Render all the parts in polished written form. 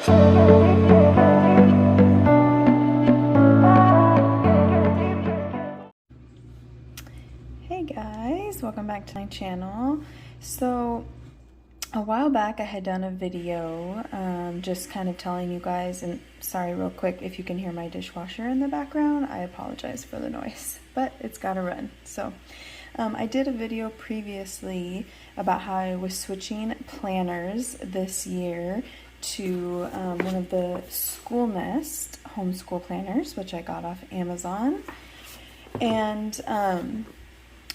Hey guys, welcome back to my channel. So a while back I had done a video just kind of telling you guys, and sorry real quick if you can hear my dishwasher in the background, I apologize for the noise, but it's gotta run. So I did a video previously about how I was switching planners this year to one of the School Nest homeschool planners, which I got off Amazon. And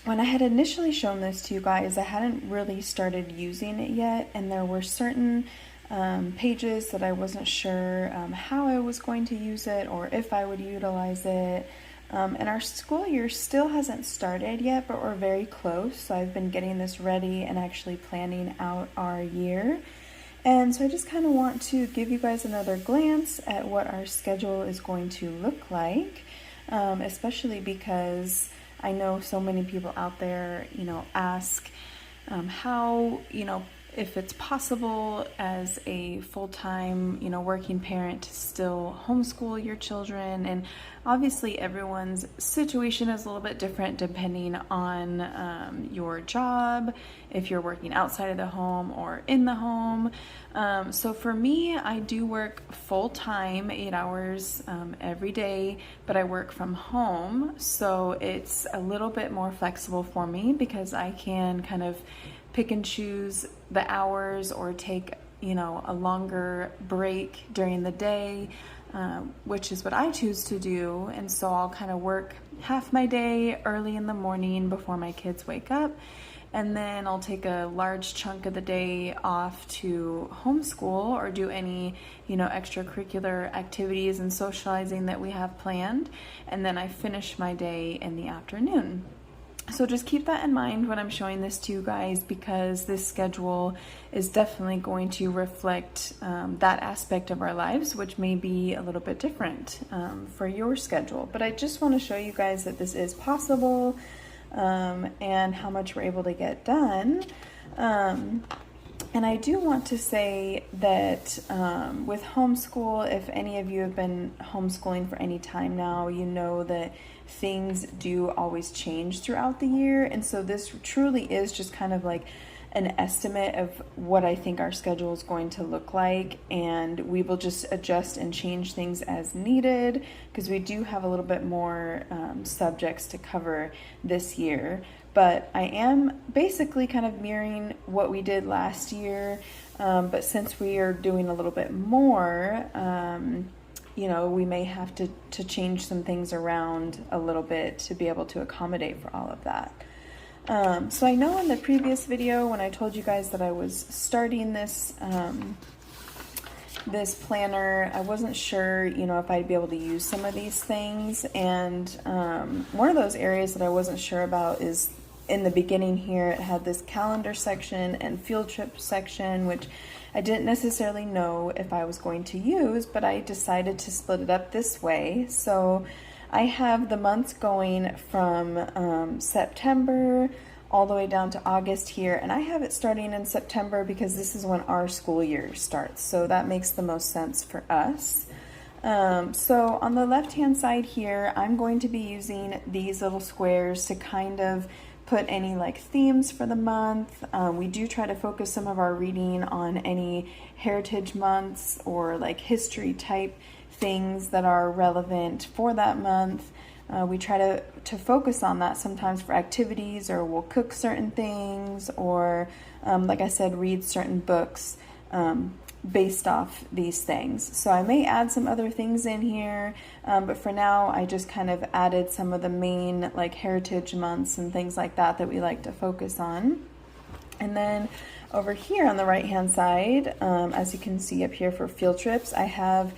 when I had initially shown this to you guys, I hadn't really started using it yet, and there were certain pages that I wasn't sure how I was going to use it or if I would utilize it. And our school year still hasn't started yet, but we're very close. So I've been getting this ready and actually planning out our year. And so I just kind of want to give you guys another glance at what our schedule is going to look like, especially because I know so many people out there, ask how, if it's possible as a full-time, working parent to still homeschool your children. And obviously everyone's situation is a little bit different depending on your job, if you're working outside of the home or in the home. So for me, I do work full-time, 8 hours every day, but I work from home. So it's a little bit more flexible for me because I can kind of pick and choose the hours or take, a longer break during the day, which is what I choose to do. And so I'll kind of work half my day early in the morning before my kids wake up. And then I'll take a large chunk of the day off to homeschool or do any, extracurricular activities and socializing that we have planned. And then I finish my day in the afternoon. So just keep that in mind when I'm showing this to you guys, because this schedule is definitely going to reflect that aspect of our lives, which may be a little bit different for your schedule. But I just want to show you guys that this is possible and how much we're able to get done. And I do want to say that with homeschool, if any of you have been homeschooling for any time now, you know that things do always change throughout the year. And so this truly is just kind of like an estimate of what I think our schedule is going to look like. And we will just adjust and change things as needed, because we do have a little bit more subjects to cover this year. But I am basically kind of mirroring what we did last year. But since we are doing a little bit more, we may have to change some things around a little bit to be able to accommodate for all of that. So I know in the previous video when I told you guys that I was starting this this planner, I wasn't sure, if I'd be able to use some of these things. And one of those areas that I wasn't sure about is in the beginning here, it had this calendar section and field trip section, which I didn't necessarily know if I was going to use, but I decided to split it up this way. So I have the months going from September all the way down to August here, and I have it starting in September because this is when our school year starts. So that makes the most sense for us. So on the left-hand side here, I'm going to be using these little squares to kind of put any themes for the month. We do try to focus some of our reading on any heritage months or history type things that are relevant for that month. We try to focus on that sometimes for activities, or we'll cook certain things, or like I said, read certain books based off these things. So I may add some other things in here, but for now I just kind of added some of the main heritage months and things like that we like to focus on. And then over here on the right hand side, as you can see up here for field trips, I have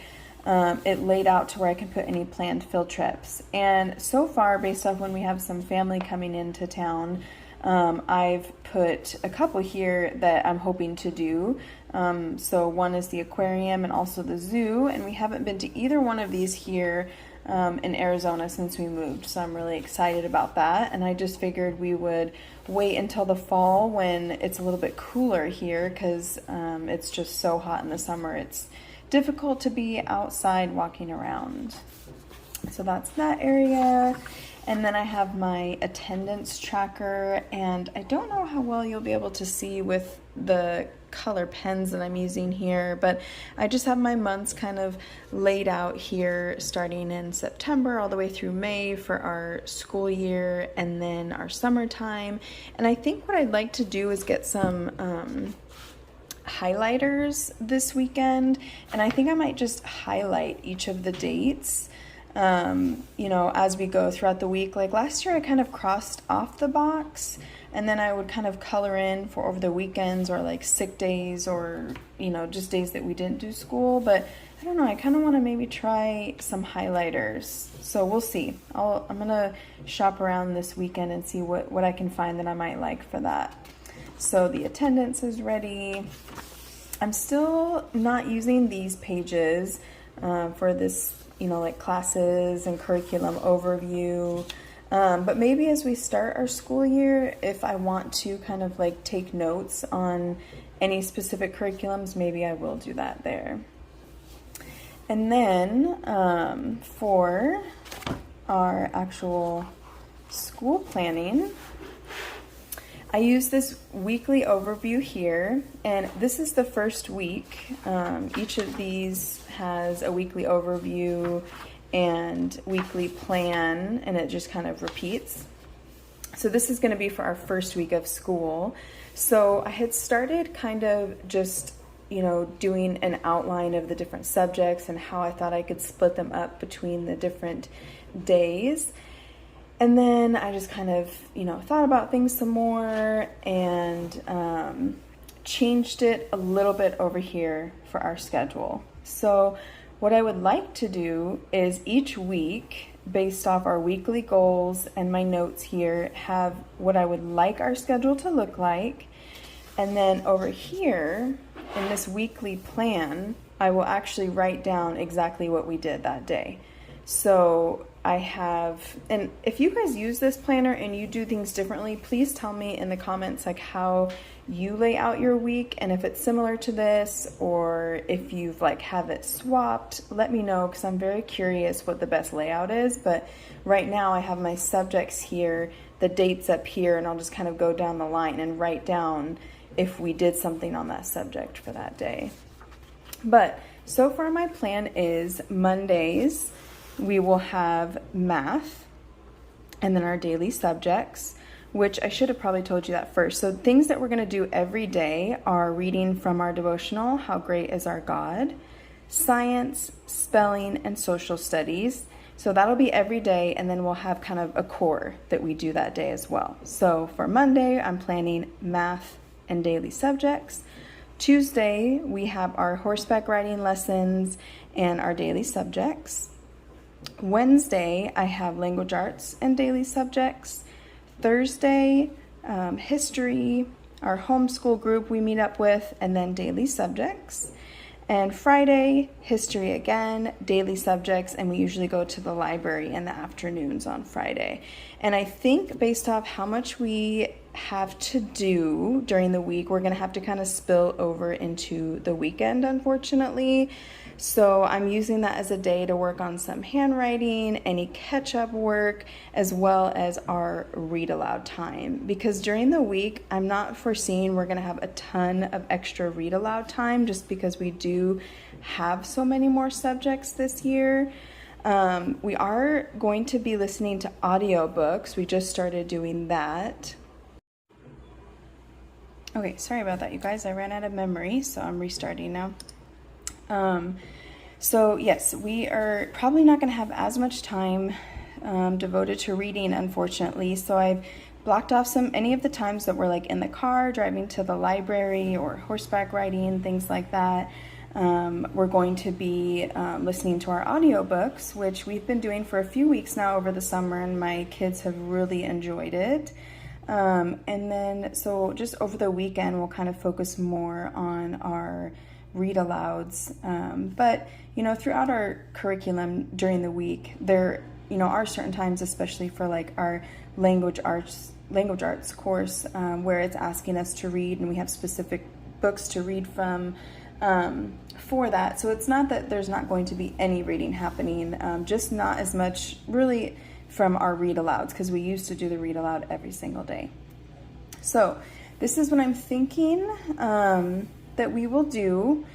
it laid out to where I can put any planned field trips. And so far, based off when we have some family coming into town, I've put a couple here that I'm hoping to do. So one is the aquarium and also the zoo, and we haven't been to either one of these here in Arizona since we moved. So I'm really excited about that. And I just figured we would wait until the fall when it's a little bit cooler here, because it's just so hot in the summer. It's difficult to be outside walking around. So that's that area. And then I have my attendance tracker, and I don't know how well you'll be able to see with the color pens that I'm using here, but I just have my months kind of laid out here, starting in September all the way through May for our school year, and then our summertime. And I think what I'd like to do is get some highlighters this weekend, and I think I might just highlight each of the dates you know, as we go throughout the week. Like last year I kind of crossed off the box, and then I would kind of color in for over the weekends, or like sick days, or, you know, just days that we didn't do school. But I don't know, I kind of want to maybe try some highlighters. So we'll see. I'm gonna shop around this weekend and see what I can find that I might like for that. So the attendance is ready. I'm still not using these pages for this, you know, like classes and curriculum overview. But maybe as we start our school year, if I want to kind of like take notes on any specific curriculums, maybe I will do that there. And then for our actual school planning, I use this weekly overview here, and this is the first week. Each of these has a weekly overview and weekly plan, and it just kind of repeats. So this is going to be for our first week of school. So I had started kind of just, you know, doing an outline of the different subjects and how I thought I could split them up between the different days. And then I just kind of, you know, thought about things some more, and changed it a little bit over here for our schedule. So what I would like to do is each week, based off our weekly goals and my notes here, have what I would like our schedule to look like. And then over here in this weekly plan, I will actually write down exactly what we did that day. So I have, and if you guys use this planner and you do things differently, please tell me in the comments like how you lay out your week, and if it's similar to this, or if you've like have it swapped, let me know, because I'm very curious what the best layout is. But right now I have my subjects here, the dates up here, and I'll just kind of go down the line and write down if we did something on that subject for that day. But so far my plan is Mondays we will have math, and then our daily subjects, which I should have probably told you that first. So things that we're going to do every day are reading from our devotional, How Great Is Our God, science, spelling, and social studies. So that'll be every day, and then we'll have kind of a core that we do that day as well. So for Monday, I'm planning math and daily subjects. Tuesday, we have our horseback riding lessons and our daily subjects. Wednesday, I have language arts and daily subjects. Thursday, history, our homeschool group we meet up with, and then daily subjects. And Friday, history again, daily subjects, and we usually go to the library in the afternoons on Friday. And I think based off how much we have to do during the week, we're going to have to kind of spill over into the weekend, unfortunately. So I'm using that as a day to work on some handwriting, any catch-up work, as well as our read aloud time. Because during the week, I'm not foreseeing we're going to have a ton of extra read aloud time, just because we do have so many more subjects this year. We are going to be listening to audiobooks. We just started doing that. Okay, sorry about that, you guys. I ran out of memory, so I'm restarting now. So yes, we are probably not going to have as much time devoted to reading, unfortunately. So I've blocked off any of the times that we're like in the car, driving to the library, or horseback riding, things like that. We're going to be listening to our audiobooks, which we've been doing for a few weeks now over the summer, and my kids have really enjoyed it. And then, so just over the weekend, we'll kind of focus more on our read alouds. But, you know, throughout our curriculum during the week, there, you know, are certain times, especially for like our language arts course, where it's asking us to read, and we have specific books to read from for that. So it's not that there's not going to be any reading happening, just not as much really from our read alouds, because we used to do the read aloud every single day. So this is what I'm thinking that we will do.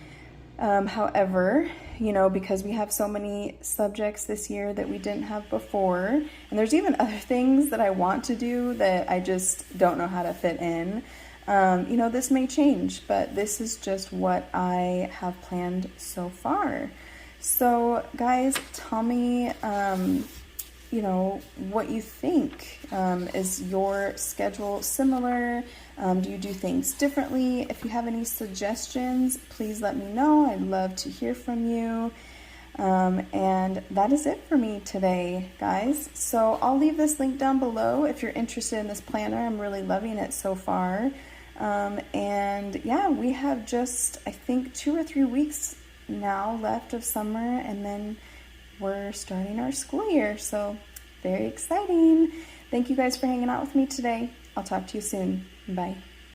However, you know, because we have so many subjects this year that we didn't have before, and there's even other things that I want to do that I just don't know how to fit in, you know, this may change, but this is just what I have planned so far. So guys, tell me, you know, what you think. Is your schedule similar? Do you do things differently? If you have any suggestions, please let me know. I'd love to hear from you. And that is it for me today, guys. So I'll leave this link down below if you're interested in this planner. I'm really loving it so far. And yeah, we have just, I think, 2 or 3 weeks now left of summer, and then we're starting our school year, so very exciting. Thank you guys for hanging out with me today. I'll talk to you soon. Bye.